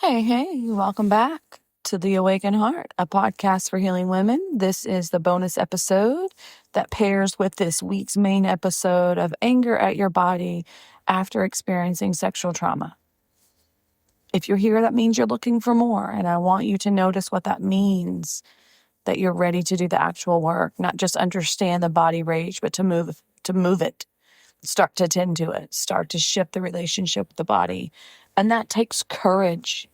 Hey, welcome back to The Awakened Heart, a podcast for healing women. This is the bonus episode that pairs with this week's main episode of anger at your body after experiencing sexual trauma. If you're here, that means you're looking for more, and I want you to notice what that means, that you're ready to do the actual work, not just understand the body rage, but to move it, start to tend to it, start to shift the relationship with the body. And that takes courage,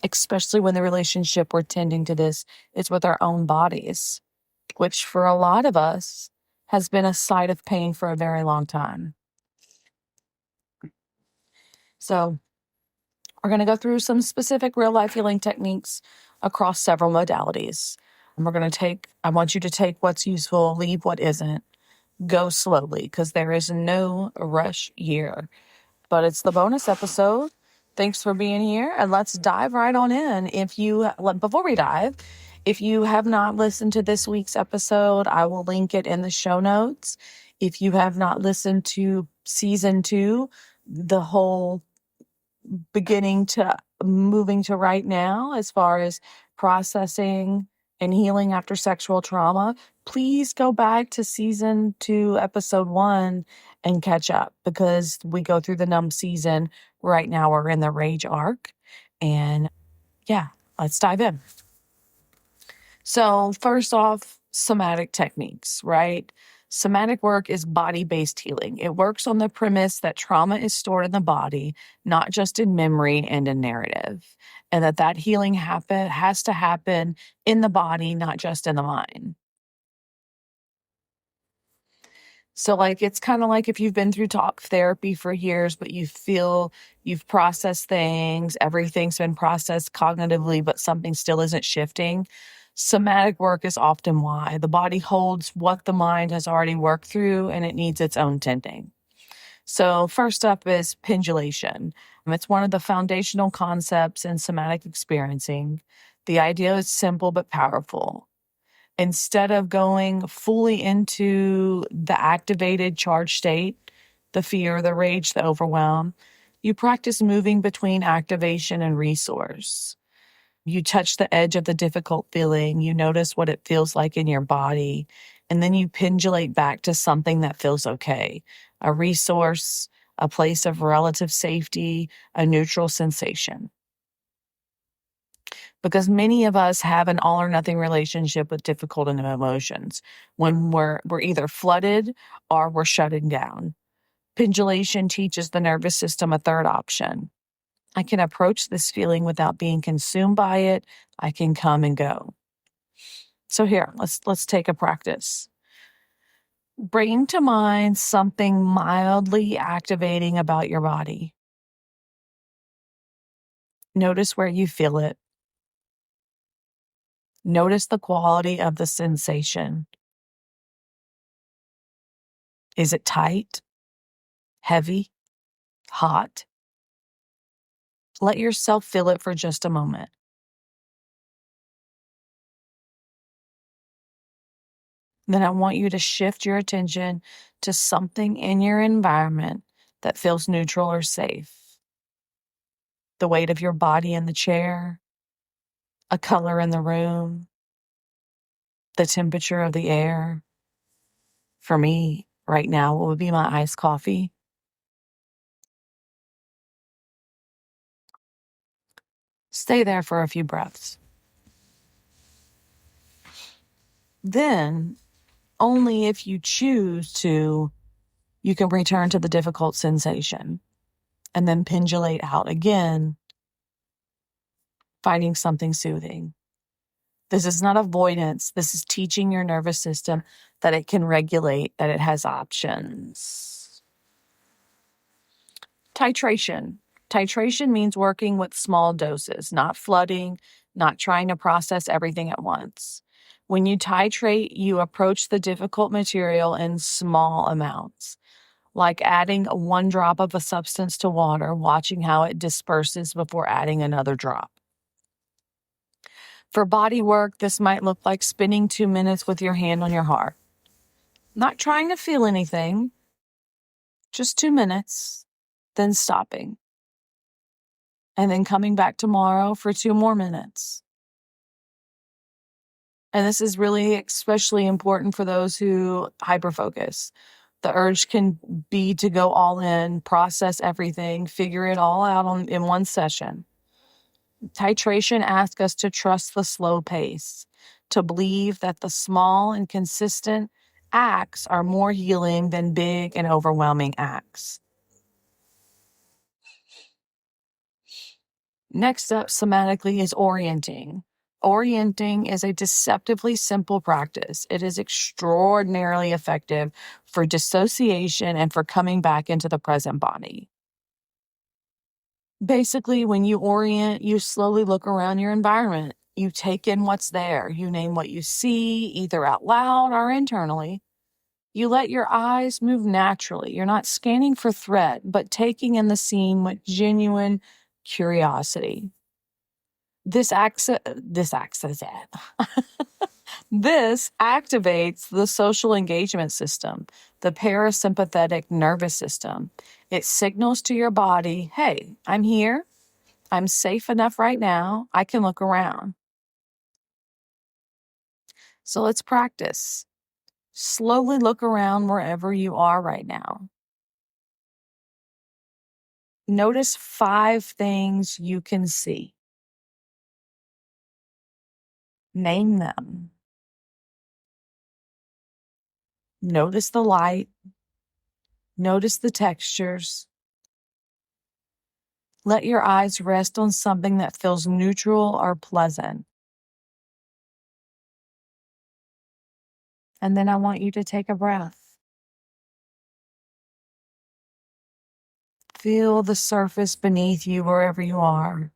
especially when the relationship we're tending to this is with our own bodies, which for a lot of us has been a site of pain for a very long time. So we're going to go through some specific real life healing techniques across several modalities. And I want you to take what's useful, leave what isn't, go slowly, because there is no rush here. But it's the bonus episode. Thanks for being here, and let's dive right on in. Before we dive, if you have not listened to this week's episode, I will link it in the show notes. If you have not listened to season 2, the whole beginning to moving to right now, as far as processing and healing after sexual trauma, please go back to season 2, episode 1 and catch up, because we go through the numb season. Right now we're in the rage arc, and let's dive in. So first off, somatic techniques, right? Somatic work is body-based healing. It works on the premise that trauma is stored in the body, not just in memory and in narrative, and that healing has to happen in the body, not just in the mind. So it's kind of like if you've been through talk therapy for years, but you feel you've processed things, everything's been processed cognitively, but something still isn't shifting. Somatic work is often why. The body holds what the mind has already worked through, and it needs its own tending. So first up is pendulation. It's one of the foundational concepts in somatic experiencing. The idea is simple but powerful. Instead of going fully into the activated charged state, the fear, the rage, the overwhelm, you practice moving between activation and resource. You touch the edge of the difficult feeling, you notice what it feels like in your body, and then you pendulate back to something that feels okay, a resource, a place of relative safety, a neutral sensation. Because many of us have an all or nothing relationship with difficult and emotions when we're either flooded or we're shutting down. Pendulation teaches the nervous system a third option. I can approach this feeling without being consumed by it. I can come and go. So here, let's take a practice. Bring to mind something mildly activating about your body. Notice where you feel it. Notice the quality of the sensation. Is it tight, heavy, hot? Let yourself feel it for just a moment. Then I want you to shift your attention to something in your environment that feels neutral or safe. The weight of your body in the chair, a color in the room, the temperature of the air. For me, right now, it would be my iced coffee. Stay there for a few breaths. Then, only if you choose to, you can return to the difficult sensation and then pendulate out again, finding something soothing. This is not avoidance. This is teaching your nervous system that it can regulate, that it has options. Titration. Titration means working with small doses, not flooding, not trying to process everything at once. When you titrate, you approach the difficult material in small amounts, like adding 1 drop of a substance to water, watching how it disperses before adding another drop. For body work, this might look like spending 2 minutes with your hand on your heart. Not trying to feel anything, just 2 minutes, then stopping. and then coming back tomorrow for 2 more minutes. And this is really especially important for those who hyperfocus. The urge can be to go all in, process everything, figure it all out in one session. Titration asks us to trust the slow pace, to believe that the small and consistent acts are more healing than big and overwhelming acts. Next up, somatically, is orienting. Orienting is a deceptively simple practice. It is extraordinarily effective for dissociation and for coming back into the present body. Basically, when you orient, you slowly look around your environment. You take in what's there. You name what you see, either out loud or internally. You let your eyes move naturally. You're not scanning for threat, but taking in the scene with genuine curiosity. This activates the social engagement system, the parasympathetic nervous system. It signals to your body, hey, I'm here. I'm safe enough right now. I can look around. So let's practice. Slowly look around wherever you are right now. Notice 5 things you can see. Name them. Notice the light. Notice the textures. Let your eyes rest on something that feels neutral or pleasant. And then I want you to take a breath. Feel the surface beneath you wherever you are.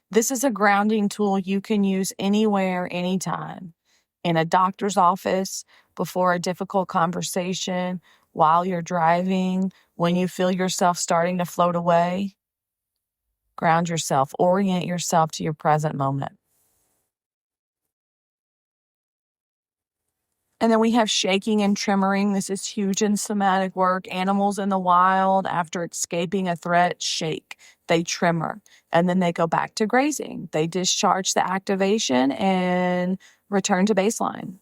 This is a grounding tool you can use anywhere, anytime. In a doctor's office, before a difficult conversation, while you're driving, when you feel yourself starting to float away. Ground yourself, orient yourself to your present moment. And then we have shaking and tremoring. This is huge in somatic work. Animals in the wild, after escaping a threat, shake. They tremor. And then they go back to grazing. They discharge the activation and return to baseline.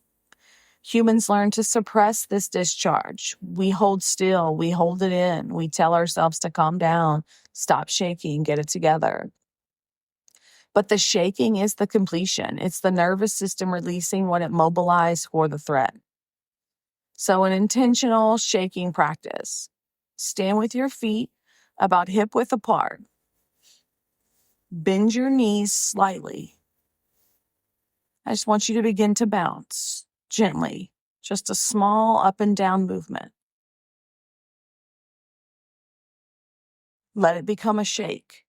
Humans learn to suppress this discharge. We hold still. We hold it in. We tell ourselves to calm down, stop shaking, get it together. But the shaking is the completion. It's the nervous system releasing what it mobilized for the threat. So an intentional shaking practice. Stand with your feet about hip width apart. Bend your knees slightly. I just want you to begin to bounce gently, just a small up and down movement. Let it become a shake.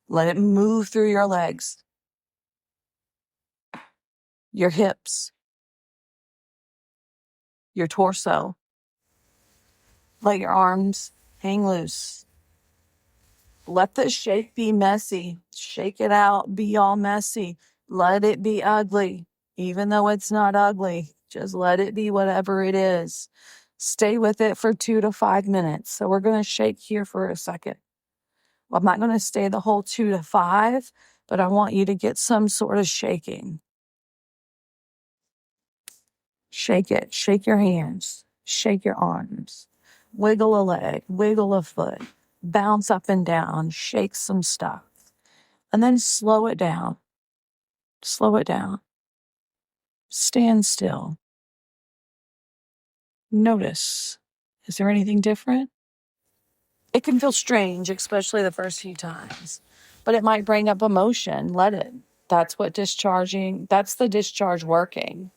Let it move through your legs, your hips, your torso. Let your arms hang loose. Let the shake be messy. Shake it out, be all messy. Let it be ugly, even though it's not ugly. Just let it be whatever it is. Stay with it for 2 to 5 minutes. So we're going to shake here for a second. Well, I'm not going to stay the whole 2 to 5, but I want you to get some sort of shaking. Shake it. Shake your hands. Shake your arms. Wiggle a leg. Wiggle a foot. Bounce up and down. Shake some stuff. And then slow it down. Slow it down. Stand still. Notice. Is there anything different? It can feel strange, especially the first few times, but it might bring up emotion. Let it. That's the discharge working.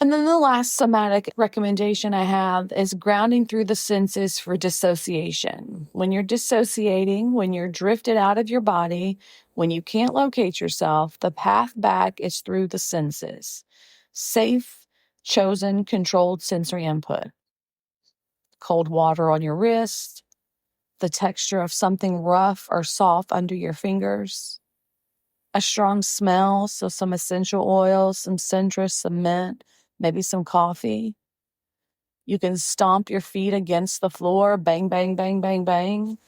And then the last somatic recommendation I have is grounding through the senses for dissociation. When you're dissociating, when you're drifted out of your body, when you can't locate yourself, the path back is through the senses. Safe, chosen, controlled sensory input. Cold water on your wrist, the texture of something rough or soft under your fingers, a strong smell, so some essential oils, some citrus, some mint, maybe some coffee. You can stomp your feet against the floor, bang, bang, bang, bang, bang.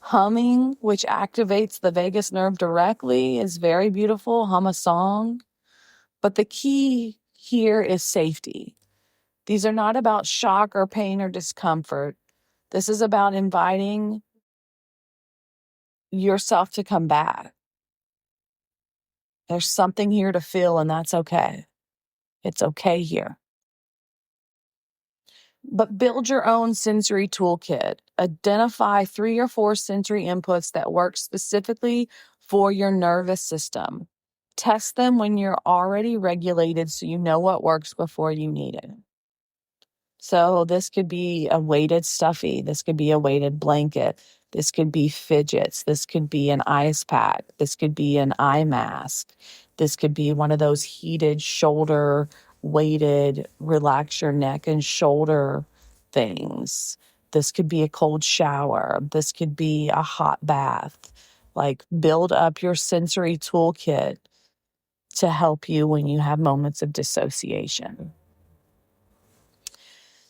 Humming, which activates the vagus nerve directly, is very beautiful. Hum a song. But the key here is safety. These are not about shock or pain or discomfort. This is about inviting yourself to come back. There's something here to feel, and that's okay. It's okay here. But build your own sensory toolkit. Identify 3 or 4 sensory inputs that work specifically for your nervous system. Test them when you're already regulated so you know what works before you need it. So this could be a weighted stuffy. This could be a weighted blanket. This could be fidgets. This could be an ice pack. This could be an eye mask. This could be one of those heated shoulder weighted relax your neck and shoulder things. This could be a cold shower. This could be a hot bath. Like, build up your sensory toolkit to help you when you have moments of dissociation.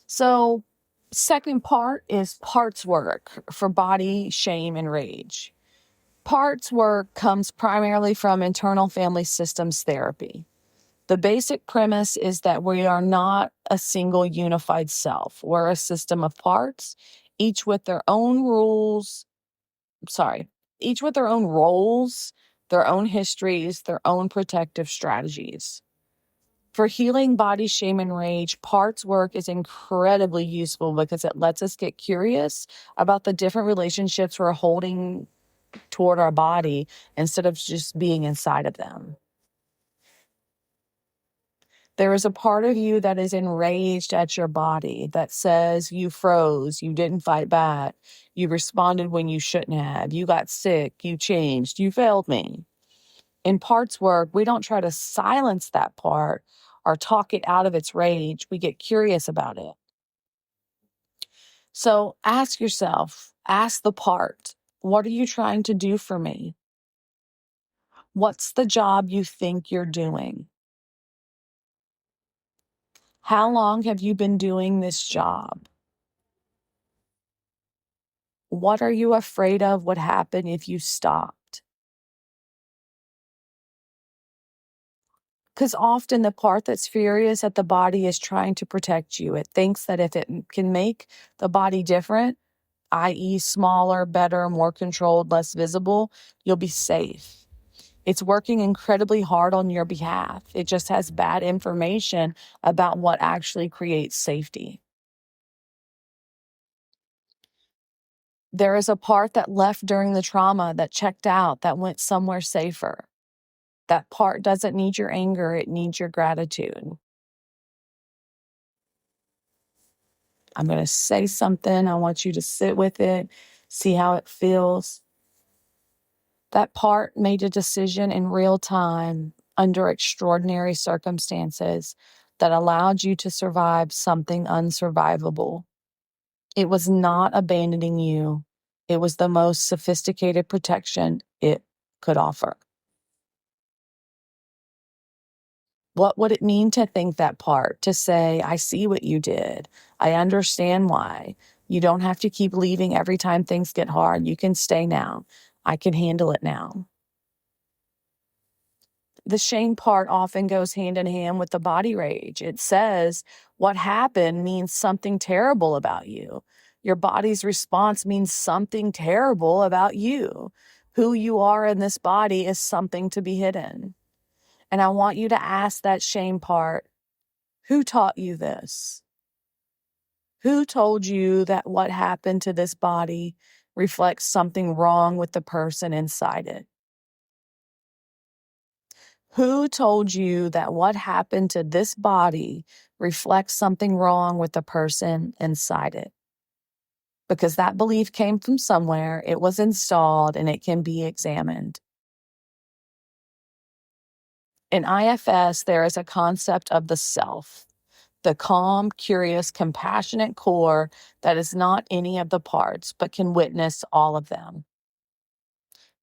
So, second part is parts work for body, shame, and rage. Parts work comes primarily from internal family systems therapy. The basic premise is that we are not a single unified self. We're a system of parts, each with their own rules, each with their own roles, their own histories, their own protective strategies. For healing body, shame, and rage, parts work is incredibly useful because it lets us get curious about the different relationships we're holding toward our body instead of just being inside of them. There is a part of you that is enraged at your body that says you froze, you didn't fight back, you responded when you shouldn't have, you got sick, you changed, you failed me. In parts work, we don't try to silence that part or talk it out of its rage. We get curious about it. So ask yourself, ask the part, what are you trying to do for me? What's the job you think you're doing? How long have you been doing this job? What are you afraid of would happen if you stopped? Because often the part that's furious at the body is trying to protect you. It thinks that if it can make the body different, i.e., smaller, better, more controlled, less visible, you'll be safe. It's working incredibly hard on your behalf. It just has bad information about what actually creates safety. There is a part that left during the trauma, that checked out, that went somewhere safer. That part doesn't need your anger, it needs your gratitude. I'm going to say something. I want you to sit with it, see how it feels. That part made a decision in real time under extraordinary circumstances that allowed you to survive something unsurvivable. It was not abandoning you. It was the most sophisticated protection it could offer. What would it mean to think that part? To say, I see what you did. I understand why. You don't have to keep leaving every time things get hard. You can stay now. I can handle it now. The shame part often goes hand in hand with the body rage. It says what happened means something terrible about you. Your body's response means something terrible about you. Who you are in this body is something to be hidden. And I want you to ask that shame part, who taught you this? Who told you that what happened to this body reflects something wrong with the person inside it? Who told you that what happened to this body reflects something wrong with the person inside it? Because that belief came from somewhere, it was installed, and it can be examined. In IFS, there is a concept of the self, the calm, curious, compassionate core that is not any of the parts, but can witness all of them.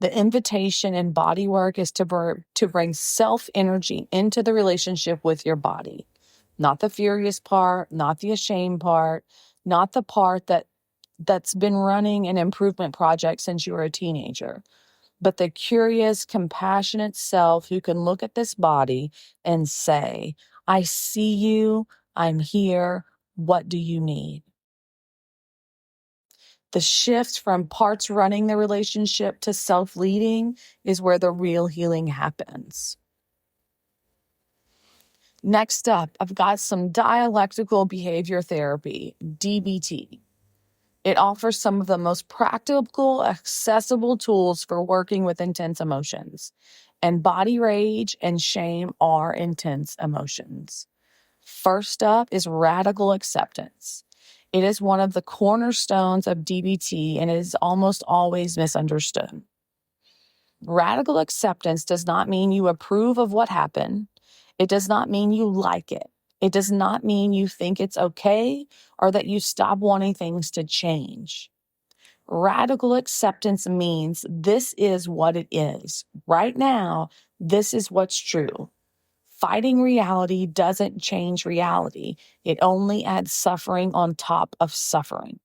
The invitation in bodywork is to bring self-energy into the relationship with your body. Not the furious part, not the ashamed part, not the part that's been running an improvement project since you were a teenager, but the curious, compassionate self who can look at this body and say, I see you, I'm here, what do you need? The shift from parts running the relationship to self-leading is where the real healing happens. Next up, I've got some dialectical behavior therapy, DBT. It offers some of the most practical, accessible tools for working with intense emotions. And body rage and shame are intense emotions. First up is radical acceptance. It is one of the cornerstones of DBT and it is almost always misunderstood. Radical acceptance does not mean you approve of what happened. It does not mean you like it. It does not mean you think it's okay or that you stop wanting things to change. Radical acceptance means this is what it is. Right now, this is what's true. Fighting reality doesn't change reality. It only adds suffering on top of suffering.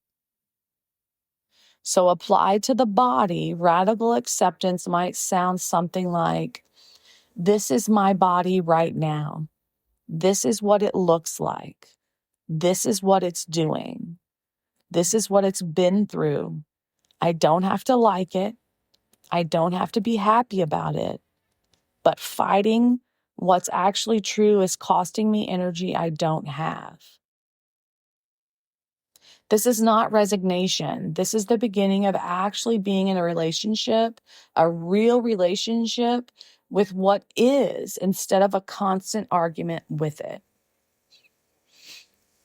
So applied to the body, radical acceptance might sound something like, this is my body right now. This is what it looks like. This is what it's doing. This is what it's been through. I don't have to like it. I don't have to be happy about it. But fighting what's actually true is costing me energy I don't have. This is not resignation. This is the beginning of actually being in a relationship, a real relationship with what is instead of a constant argument with it.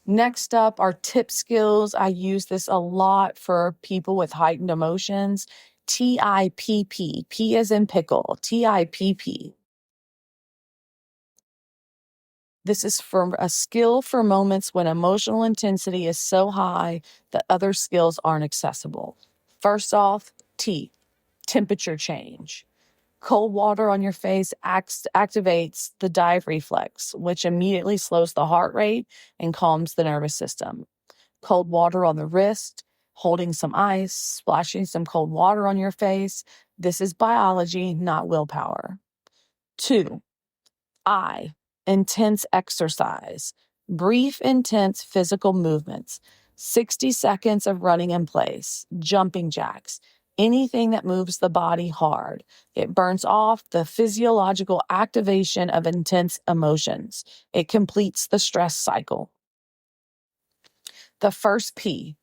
Next up are TIPP skills. I use this a lot for people with heightened emotions. TIPP, P as in pickle, TIPP. This is for a skill for moments when emotional intensity is so high that other skills aren't accessible. First off, T, temperature change. Cold water on your face activates the dive reflex, which immediately slows the heart rate and calms the nervous system. Cold water on the wrist, holding some ice, splashing some cold water on your face. This is biology, not willpower. 2, I, intense exercise, brief, intense physical movements, 60 seconds of running in place, jumping jacks, anything that moves the body hard. It burns off the physiological activation of intense emotions. It completes the stress cycle. The first P,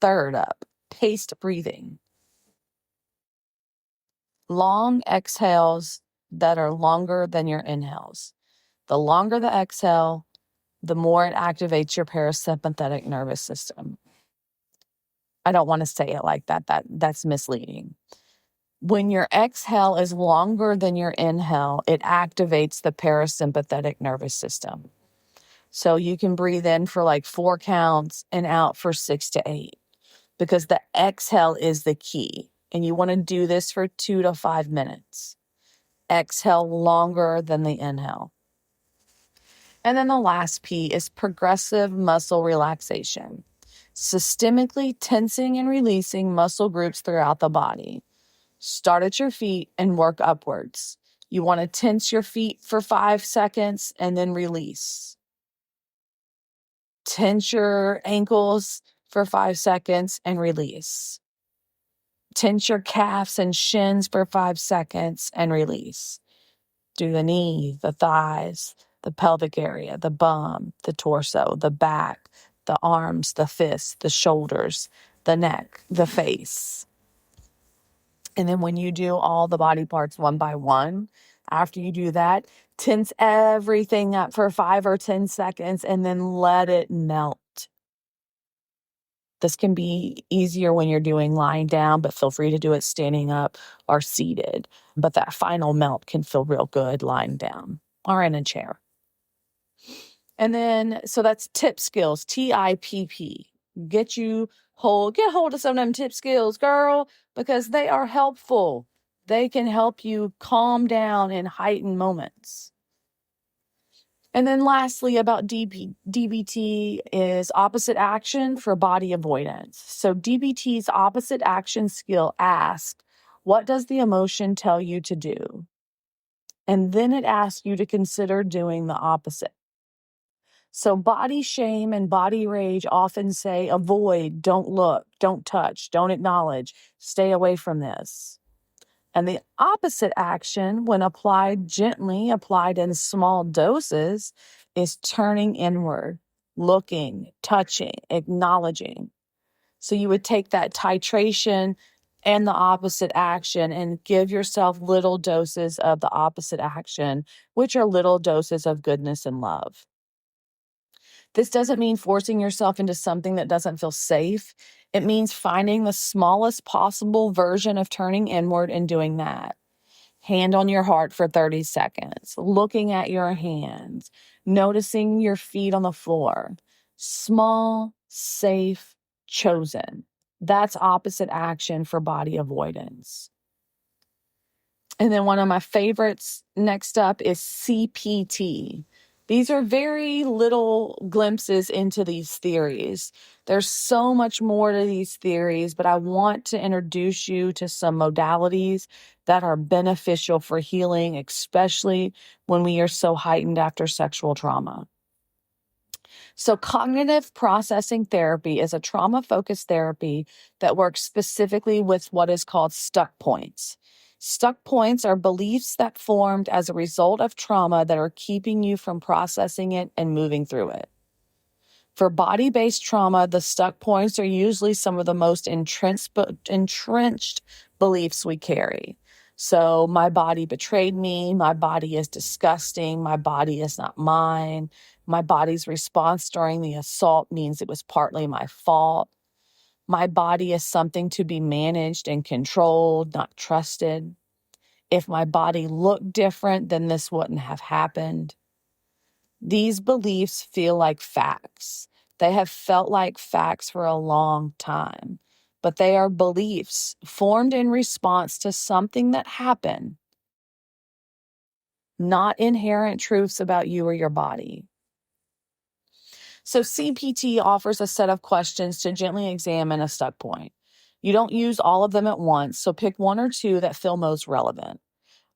third up, paced breathing. Long exhales that are longer than your inhales. The longer the exhale, the more it activates your parasympathetic nervous system. I don't want to say it like that. That's misleading. When your exhale is longer than your inhale, it activates the parasympathetic nervous system. So you can breathe in for like 4 counts and out for 6 to 8 because the exhale is the key. And you want to do this for 2 to 5 minutes. Exhale longer than the inhale. And then the last P is progressive muscle relaxation. Systemically tensing and releasing muscle groups throughout the body. Start at your feet and work upwards. You want to tense your feet for 5 seconds and then release. Tense your ankles for 5 seconds and release. Tense your calves and shins for 5 seconds and release. Do the knee, the thighs, the pelvic area, the bum, the torso, the back, the arms, the fists, the shoulders, the neck, the face. And then when you do all the body parts one by one, after you do that, tense everything up for 5 or 10 seconds and then let it melt. This can be easier when you're doing lying down, but feel free to do it standing up or seated. But that final melt can feel real good lying down or in a chair. And then, so that's TIPP skills, TIPP. Get hold of some of them TIPP skills, girl, because they are helpful. They can help you calm down in heightened moments. And then lastly, about DBT is opposite action for body avoidance. So DBT's opposite action skill asks, what does the emotion tell you to do? And then it asks you to consider doing the opposite. So body shame and body rage often say, avoid, don't look, don't touch, don't acknowledge, stay away from this. And the opposite action, when applied gently, applied in small doses, is turning inward, looking, touching, acknowledging. So you would take that titration and the opposite action and give yourself little doses of the opposite action, which are little doses of goodness and love. This doesn't mean forcing yourself into something that doesn't feel safe. It means finding the smallest possible version of turning inward and doing that. Hand on your heart for 30 seconds, looking at your hands, noticing your feet on the floor. Small, safe, chosen. That's opposite action for body avoidance. And then one of my favorites next up is CPT. These are very little glimpses into these theories. There's so much more to these theories, but I want to introduce you to some modalities that are beneficial for healing, especially when we are so heightened after sexual trauma. So cognitive processing therapy is a trauma-focused therapy that works specifically with what is called stuck points. Stuck points are beliefs that formed as a result of trauma that are keeping you from processing it and moving through it. For body-based trauma, the stuck points are usually some of the most entrenched beliefs we carry. So my body betrayed me, my body is disgusting, my body is not mine, my body's response during the assault means it was partly my fault. My body is something to be managed and controlled, not trusted. If my body looked different, then this wouldn't have happened. These beliefs feel like facts. They have felt like facts for a long time, but they are beliefs formed in response to something that happened, not inherent truths about you or your body. So CPT offers a set of questions to gently examine a stuck point. You don't use all of them at once, so pick one or two that feel most relevant.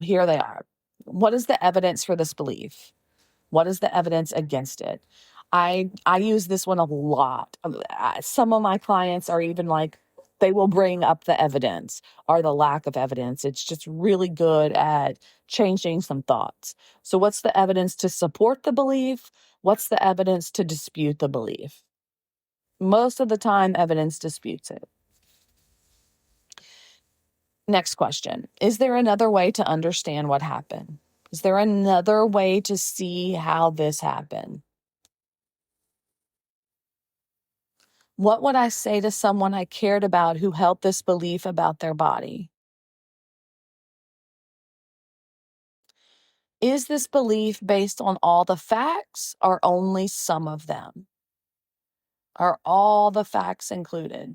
Here they are. What is the evidence for this belief? What is the evidence against it? I use this one a lot. Some of my clients are even like, they will bring up the evidence or the lack of evidence. It's just really good at changing some thoughts. So what's the evidence to support the belief? What's the evidence to dispute the belief? Most of the time, evidence disputes it. Next question. Is there another way to understand what happened? Is there another way to see how this happened? What would I say to someone I cared about who held this belief about their body? Is this belief based on all the facts or only some of them? Are all the facts included?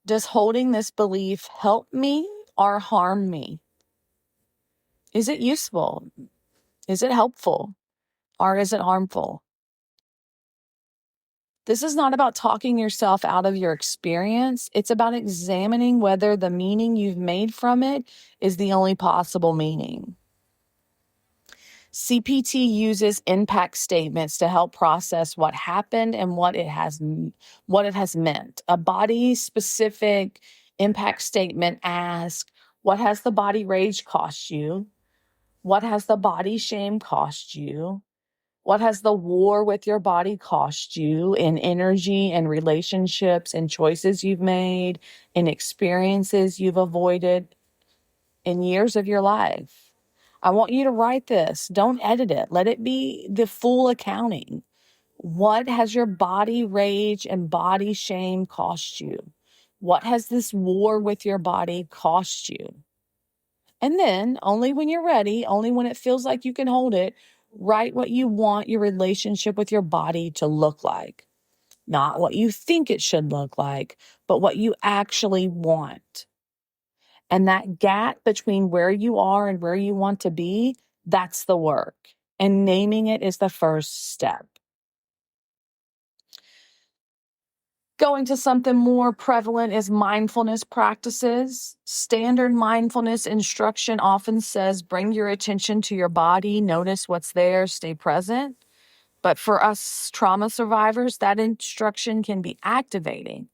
Does holding this belief help me or harm me? Is it useful? Is it helpful? Or is it harmful? This is not about talking yourself out of your experience. It's about examining whether the meaning you've made from it is the only possible meaning. CPT uses impact statements to help process what happened and what it has meant. A body-specific impact statement asks, what has the body rage cost you? What has the body shame cost you? What has the war with your body cost you in energy and relationships and choices you've made and experiences you've avoided in years of your life? I want you to write this. Don't edit it. Let it be the full accounting. What has your body rage and body shame cost you? What has this war with your body cost you? And then, only when you're ready, only when it feels like you can hold it, write what you want your relationship with your body to look like. Not what you think it should look like, but what you actually want. And that gap between where you are and where you want to be, That's the work. And naming it is the first step. Going to something more prevalent is mindfulness practices. Standard mindfulness instruction often says bring your attention to your body, notice what's there, stay present. But for us trauma survivors, that instruction can be activating.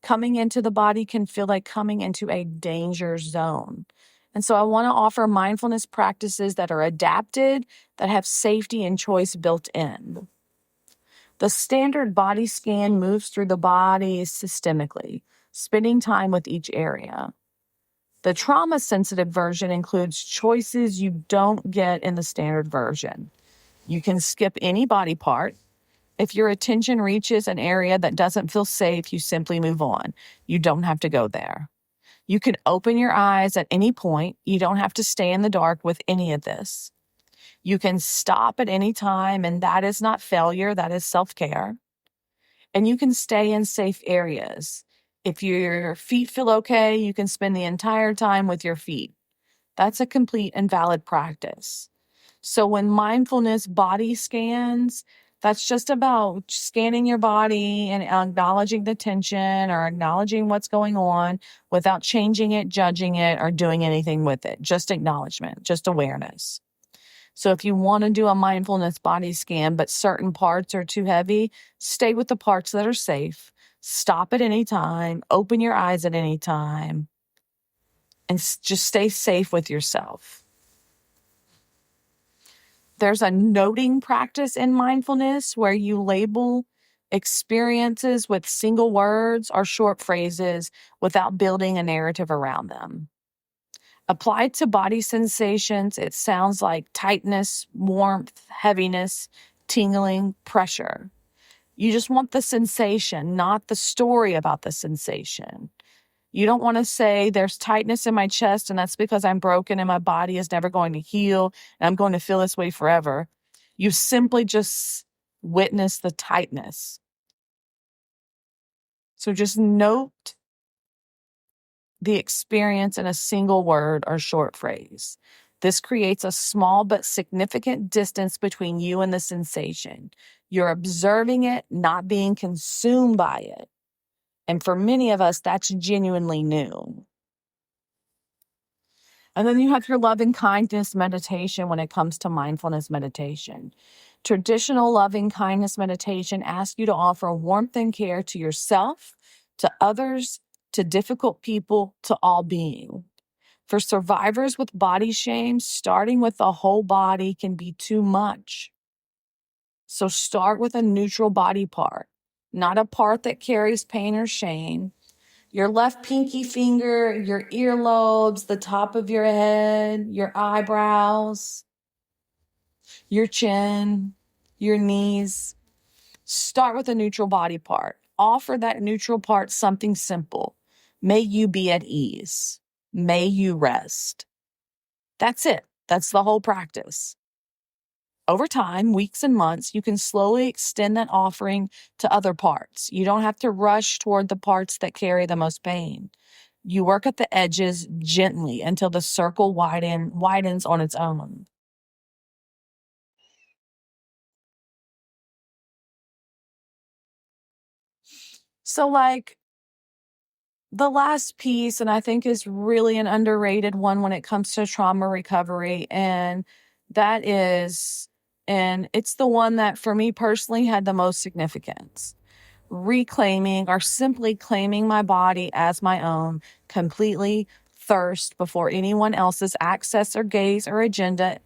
Coming into the body can feel like coming into a danger zone. And so I want to offer mindfulness practices that are adapted, that have safety and choice built in. The standard body scan moves through the body systemically, spending time with each area. The trauma-sensitive version includes choices you don't get in the standard version. You can skip any body part. If your attention reaches an area that doesn't feel safe, you simply move on. You don't have to go there. You can open your eyes at any point. You don't have to stay in the dark with any of this. You can stop at any time, and that is not failure, that is self-care. And you can stay in safe areas. If your feet feel okay, you can spend the entire time with your feet. That's a complete and valid practice. So when mindfulness body scans, that's just about scanning your body and acknowledging the tension or acknowledging what's going on without changing it, judging it, or doing anything with it. Just acknowledgement, just awareness. So if you want to do a mindfulness body scan, but certain parts are too heavy, stay with the parts that are safe. Stop at any time, open your eyes at any time, and just stay safe with yourself. There's a noting practice in mindfulness where you label experiences with single words or short phrases without building a narrative around them. Applied to body sensations, it sounds like tightness, warmth, heaviness, tingling, pressure. You just want the sensation, not the story about the sensation. You don't want to say there's tightness in my chest and that's because I'm broken and my body is never going to heal and I'm going to feel this way forever. You simply just witness the tightness. So just note the experience in a single word or short phrase. This creates a small but significant distance between you and the sensation. You're observing it, not being consumed by it. And for many of us, that's genuinely new. And then you have your loving kindness meditation when it comes to mindfulness meditation. Traditional loving kindness meditation asks you to offer warmth and care to yourself, to others, to difficult people, to all being. For survivors with body shame, starting with the whole body can be too much. So start with a neutral body part, not a part that carries pain or shame. Your left pinky finger, your earlobes, the top of your head, your eyebrows, your chin, your knees. Start with a neutral body part. Offer that neutral part something simple. May you be at ease. May you rest. That's it. That's the whole practice. Over time, weeks and months, you can slowly extend that offering to other parts. You don't have to rush toward the parts that carry the most pain. You work at the edges gently until the circle widens on its own. So like the last piece, and I think is really an underrated one when it comes to trauma recovery, and that is, and it's the one that for me personally had the most significance. Reclaiming or simply claiming my body as my own completely first before anyone else's access or gaze or agenda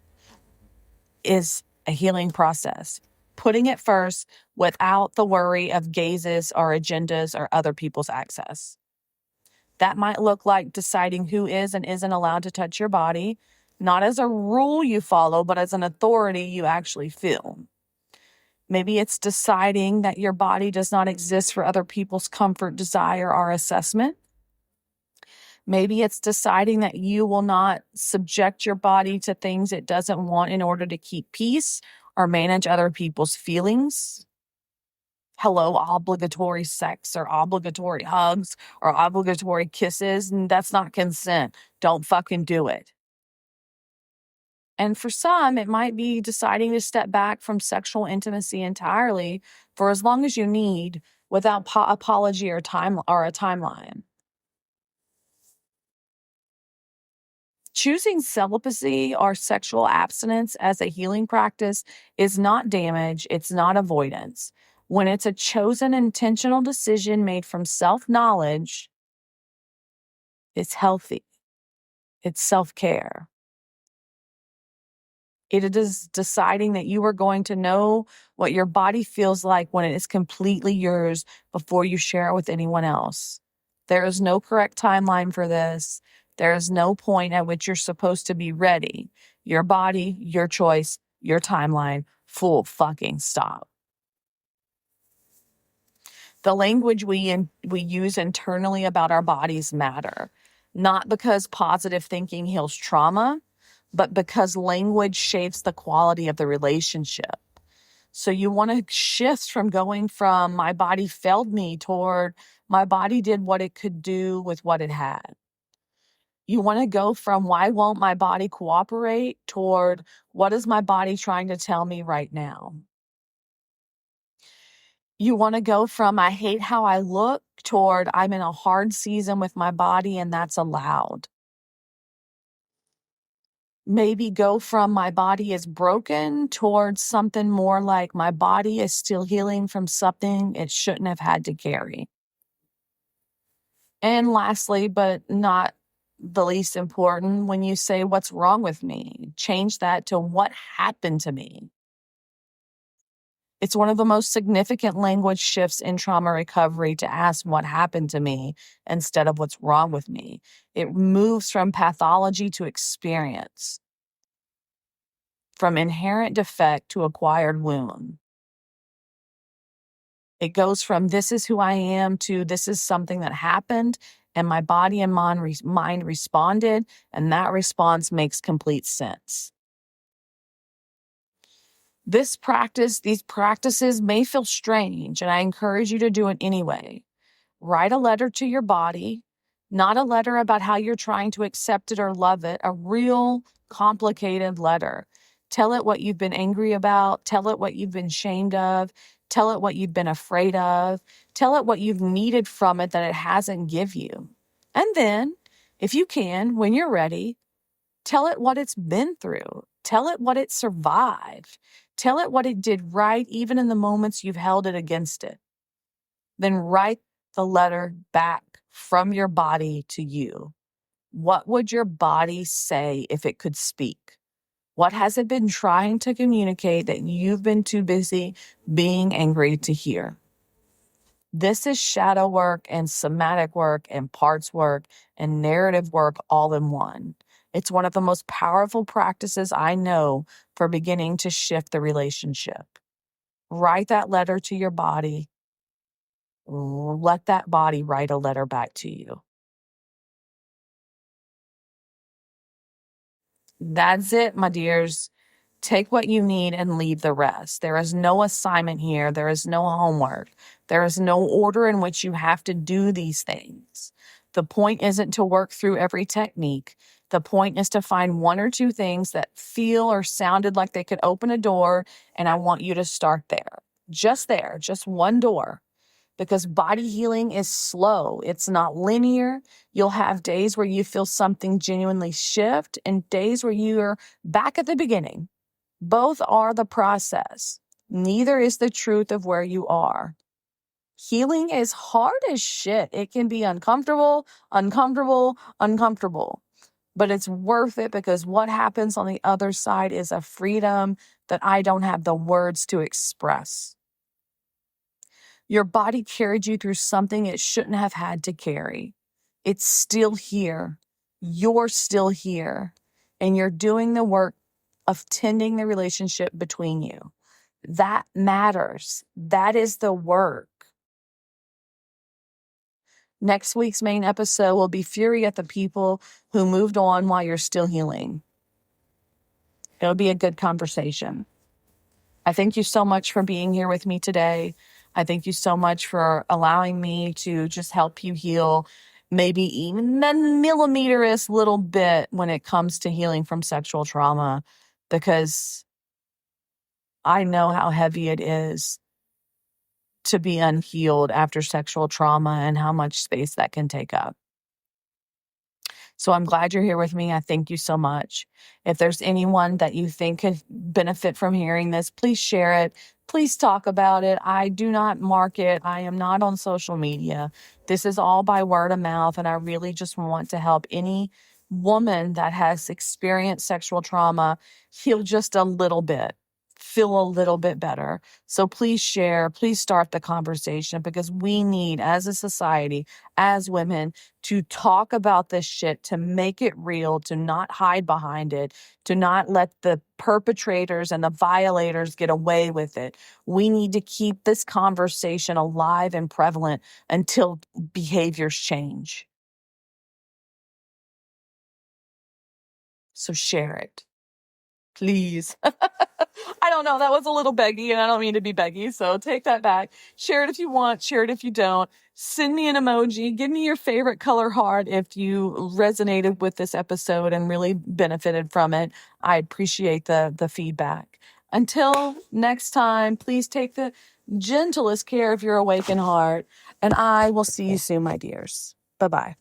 is a healing process. Putting it first without the worry of gazes or agendas or other people's access. That might look like deciding who is and isn't allowed to touch your body, not as a rule you follow, but as an authority you actually feel. Maybe it's deciding that your body does not exist for other people's comfort, desire, or assessment. Maybe it's deciding that you will not subject your body to things it doesn't want in order to keep peace or manage other people's feelings. Hello, obligatory sex or obligatory hugs or obligatory kisses. And that's not consent. Don't fucking do it. And for some, it might be deciding to step back from sexual intimacy entirely for as long as you need without apology or a timeline. Choosing celibacy or sexual abstinence as a healing practice is not damage, it's not avoidance. When it's a chosen intentional decision made from self-knowledge, it's healthy. It's self-care. It is deciding that you are going to know what your body feels like when it is completely yours before you share it with anyone else. There is no correct timeline for this. There is no point at which you're supposed to be ready. Your body, your choice, your timeline, full fucking stop. The language we use internally about our bodies matter, not because positive thinking heals trauma, but because language shapes the quality of the relationship. So you want to shift from going from my body failed me toward my body did what it could do with what it had. You want to go from why won't my body cooperate toward what is my body trying to tell me right now? You want to go from I hate how I look toward I'm in a hard season with my body and that's allowed. Maybe go from my body is broken towards something more like my body is still healing from something it shouldn't have had to carry. And lastly, but not the least important, when you say, what's wrong with me? Change that to what happened to me. It's one of the most significant language shifts in trauma recovery to ask what happened to me instead of what's wrong with me. It moves from pathology to experience, from inherent defect to acquired wound. It goes from this is who I am to this is something that happened and my body and mind responded, and that response makes complete sense. These practices may feel strange, and I encourage you to do it anyway. Write a letter to your body, not a letter about how you're trying to accept it or love it, a real complicated letter. Tell it what you've been angry about. Tell it what you've been shamed of. Tell it what you've been afraid of. Tell it what you've needed from it that it hasn't give you. And then, if you can, when you're ready, tell it what it's been through. Tell it what it survived. Tell it what it did right, even in the moments you've held it against it. Then write the letter back from your body to you. What would your body say if it could speak? What has it been trying to communicate that you've been too busy being angry to hear? This is shadow work and somatic work and parts work and narrative work all in one. It's one of the most powerful practices I know for beginning to shift the relationship. Write that letter to your body. Let that body write a letter back to you. That's it, my dears. Take what you need and leave the rest. There is no assignment here. There is no homework. There is no order in which you have to do these things. The point isn't to work through every technique. The point is to find one or two things that feel or sounded like they could open a door, and I want you to start there. Just one door. Because body healing is slow. It's not linear. You'll have days where you feel something genuinely shift and days where you're back at the beginning. Both are the process. Neither is the truth of where you are. Healing is hard as shit. It can be uncomfortable. But it's worth it because what happens on the other side is a freedom that I don't have the words to express. Your body carried you through something it shouldn't have had to carry. It's still here. You're still here. And you're doing the work of tending the relationship between you. That matters. That is the work. Next week's main episode will be Fury at the people who moved on while you're still healing. It'll be a good conversation. I thank you so much for being here with me today. I thank you so much for allowing me to just help you heal maybe even the millimeterest little bit when it comes to healing from sexual trauma. because I know how heavy it is to be unhealed after sexual trauma and how much space that can take up. So I'm glad you're here with me. I thank you so much. If there's anyone that you think could benefit from hearing this, please share it. Please talk about it. I do not market. I am not on social media. This is all by word of mouth. And I really just want to help any woman that has experienced sexual trauma heal just a little bit, feel a little bit better. So please share, please start the conversation, because we need, as a society, as women, to talk about this shit, to make it real, to not hide behind it, to not let the perpetrators and the violators get away with it. We need to keep this conversation alive and prevalent until behaviors change. So share it, please. I don't know. That was a little beggy, and I don't mean to be beggy, so take that back. Share it if you want. Share it if you don't. Send me an emoji. Give me your favorite color heart if you resonated with this episode and really benefited from it. I appreciate the feedback. Until next time, please take the gentlest care of your awakened heart, and I will see you soon, my dears. Bye-bye.